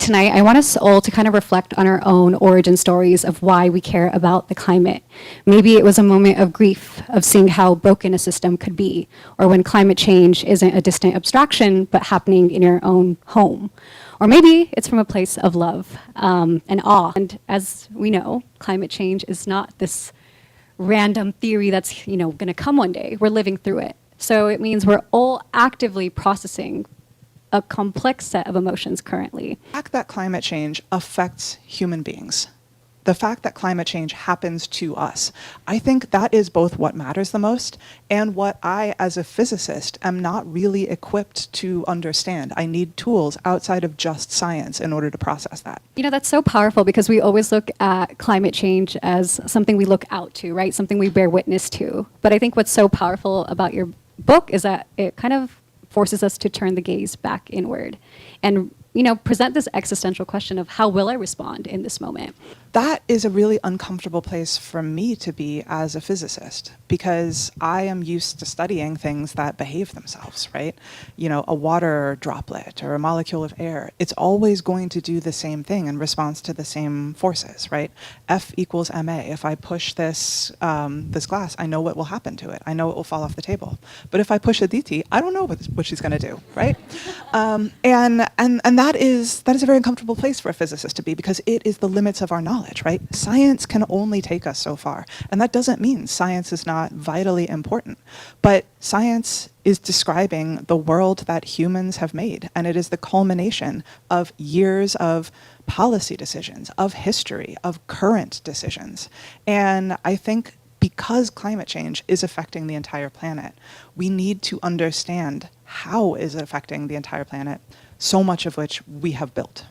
tonight, I want us all to kind of reflect on our own origin stories of why we care about the climate. Maybe it was a moment of grief, of seeing how broken a system could be, or when climate change isn't a distant abstraction, but happening in your own home. Or maybe it's from a place of love and awe. And as we know, climate change is not this random theory that's going to come one day. We're living through it. So it means we're all actively processing a complex set of emotions currently. The fact that climate change affects human beings, the fact that climate change happens to us, I think that is both what matters the most and what I, as a physicist, am not really equipped to understand. I need tools outside of just science in order to process that. That's so powerful because we always look at climate change as something we look out to, right? Something we bear witness to. But I think what's so powerful about your book is that it kind of forces us to turn the gaze back inward and present this existential question of how will I respond in this moment? That is a really uncomfortable place for me to be as a physicist, because I am used to studying things that behave themselves, right? A water droplet or a molecule of air, it's always going to do the same thing in response to the same forces, right? F equals ma. If I push this glass, I know what will happen to it. I know it will fall off the table. But if I push Aditi, I don't know what she's going to do, right? And that is a very uncomfortable place for a physicist to be, because it is the limits of our knowledge, right? Science can only take us so far. And that doesn't mean science is not vitally important. But science is describing the world that humans have made. And it is the culmination of years of policy decisions, of history, of current decisions. And I think because climate change is affecting the entire planet, we need to understand how is it affecting the entire planet, so much of which we have built.